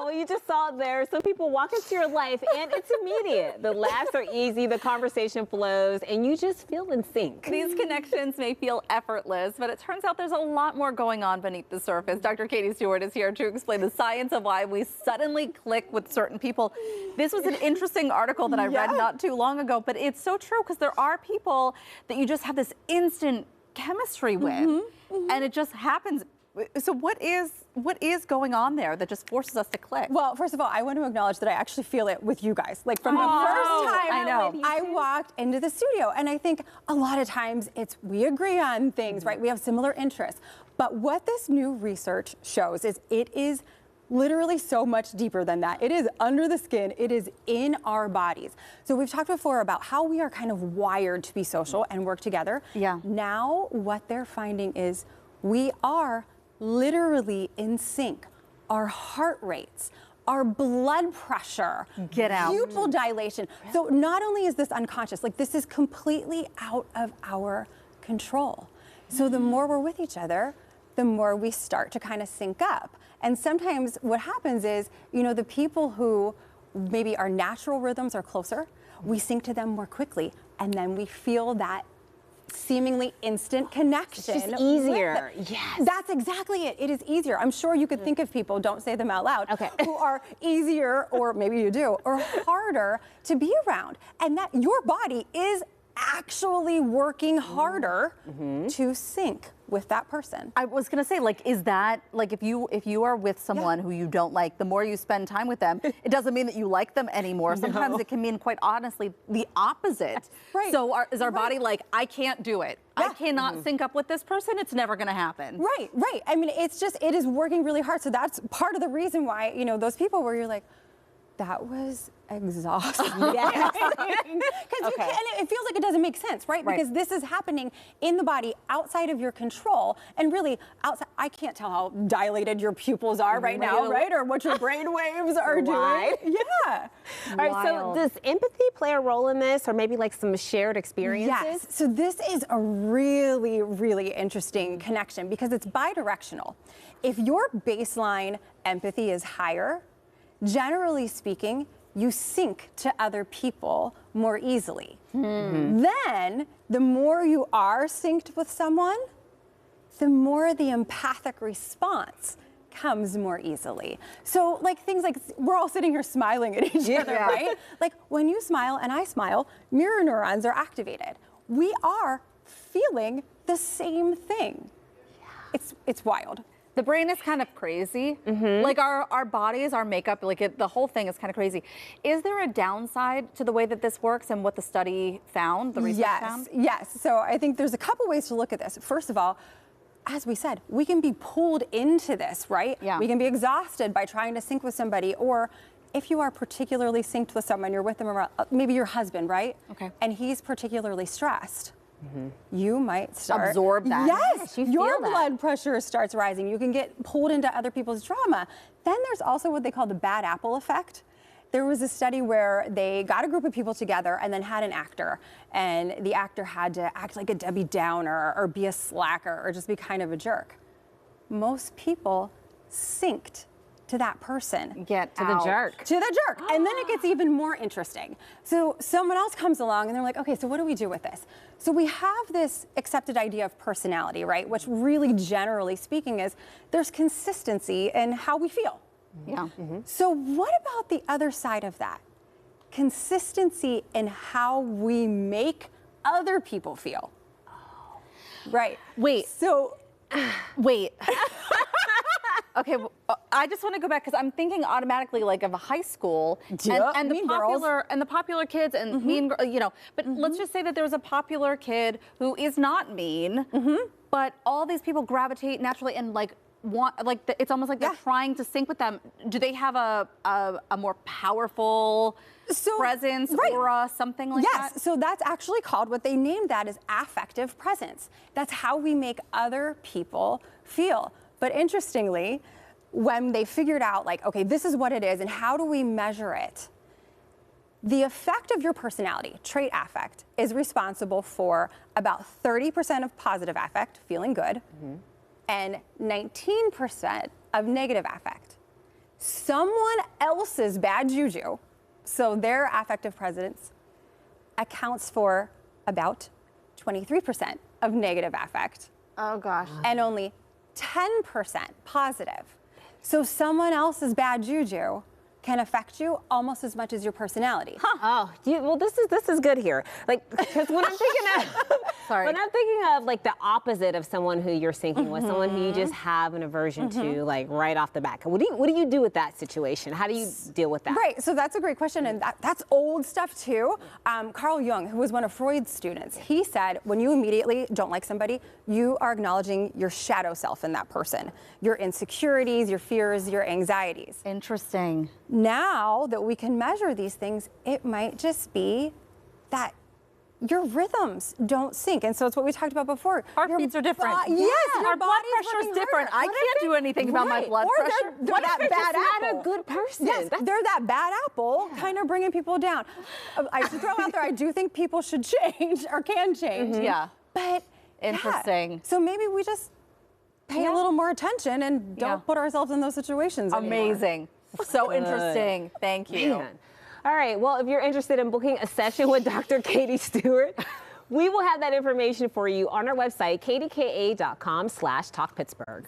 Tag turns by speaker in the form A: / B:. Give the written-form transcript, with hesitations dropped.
A: Well, you just saw it there. Some people walk into your life and it's immediate. The laughs are easy, the conversation flows, and you just feel in sync.
B: These connections may feel effortless, but it turns out there's a lot more going on beneath the surface. Dr. Katie Stewart is here to explain the science of why we suddenly click with certain people. This was an interesting article that I read not too long ago, but it's so true because there are people that you just have this instant chemistry with, and it just happens. So what is going on there that just forces us to click?
C: Well, first of all, I want to acknowledge that I actually feel it with you guys. Like from the first time I walked into the studio, and I think a lot of times we agree on things, right? We have similar interests. But what this new research shows is it is literally so much deeper than that. It is under the skin. It is in our bodies. So we've talked before about how we are kind of wired to be social and work together. Yeah. Now what they're finding is we are literally in sync. Our heart rates, our blood pressure, pupil dilation. So not only is this unconscious, like this is completely out of our control. So the more we're with each other, the more we start to kind of sync up. And sometimes what happens is, you know, the people who maybe our natural rhythms are closer, we sync to them more quickly, and then we feel that seemingly instant connection.
A: It's just easier. Yes.
C: That's exactly it. It is easier. I'm sure you could think of people, don't say them out loud, who are easier, or maybe you do, or harder to be around. And that your body is actually working harder to sync with that person.
B: I was gonna say, like, is that, like, if you are with someone who you don't like, the more you spend time with them, it doesn't mean that you like them anymore. Sometimes it can mean, quite honestly, the opposite.
C: Right.
B: So is our body like, I can't do it. I cannot sync up with this person. It's never gonna happen.
C: Right, right. I mean, it's just, it is working really hard. So that's part of the reason why, you know, those people where you're like, that was exhausting. Yes. Because it feels like it doesn't make sense, right? Because this is happening in the body outside of your control. And really, outside, I can't tell how dilated your pupils are right now, right? Or what your brain waves are doing. Yeah.
A: All right, so does empathy play a role in this, or maybe like some shared experiences?
C: Yes. So this is a really, really interesting connection because it's bidirectional. If your baseline empathy is higher, generally speaking, you sync to other people more easily. Then, the more you are synced with someone, the more the empathic response comes more easily. So, like things like, we're all sitting here smiling at each other, right? Like when you smile and I smile, mirror neurons are activated. We are feeling the same thing. It's wild.
B: The brain is kind of crazy. Like our bodies, our makeup, like the whole thing is kind of crazy. Is there a downside to the way that this works and what the study found, the research found?
C: Yes. So I think there's a couple ways to look at this. First of all, as we said, we can be pulled into this, right? Yeah. We can be exhausted by trying to sync with somebody, or if you are particularly synced with someone, you're with them around, maybe your husband, right? Okay. And he's particularly stressed. You might start
B: absorb that.
C: Yes, your blood pressure starts rising. You can get pulled into other people's drama. Then there's also what they call the bad apple effect. There was a study where they got a group of people together and then had an actor, and the actor had to act like a Debbie Downer or be a slacker or just be kind of a jerk. Most people synced to that person.
A: Get to the jerk.
C: To the jerk. And then it gets even more interesting. So someone else comes along and they're like, okay, so what do we do with this? So we have this accepted idea of personality, right? Which really, generally speaking, is there's consistency in how we feel. Yeah. So what about the other side of that? Consistency in how we make other people feel. Right.
B: Wait.
C: So,
B: wait. Okay, well, I just want to go back because I'm thinking automatically like of a high school and the popular kids and mean, you know. But let's just say that there's a popular kid who is not mean, but all these people gravitate naturally and like it's almost like they're trying to sync with them. Do they have a more powerful presence, aura, something like that?
C: Yes, so that's actually called, what they named that is affective presence. That's how we make other people feel. But interestingly, when they figured out, like, okay, this is what it is and how do we measure it? The effect of your personality, trait affect, is responsible for about 30% of positive affect, feeling good, and 19% of negative affect. someone else's bad juju, so their affective presence, accounts for about 23% of negative affect.
B: Oh gosh.
C: And only 10% positive. So someone else's bad juju can affect you almost as much as your personality.
A: Oh, well, this is good here. Like, because when I'm thinking of, when I'm thinking of like the opposite of someone who you're syncing with, someone who you just have an aversion to, like right off the bat. What do you do with that situation? How do you deal with that?
C: Right. So that's a great question, and that's old stuff too. Carl Jung, who was one of Freud's students, he said when you immediately don't like somebody, you are acknowledging your shadow self in that person, your insecurities, your fears, your anxieties.
B: Interesting.
C: Now that we can measure these things, it might just be that your rhythms don't sync. And so it's what we talked about before.
B: Heartbeats are different.
C: Yes,
B: our blood pressure is different. I can't do anything about my blood pressure.
C: They're that bad apple.
A: Not a good person.
C: Yes, they're that bad apple, kind of bringing people down. I should throw out there, I do think people should change or can change.
B: Yeah.
C: But
B: interesting.
C: Yeah. So maybe we just pay a little more attention and don't put ourselves in those situations anymore.
B: Amazing. So interesting. Thank you.
A: Man. All right. Well, if you're interested in booking a session with Dr. Katie Stewart, we will have that information for you on our website, kdka.com/talkpittsburgh.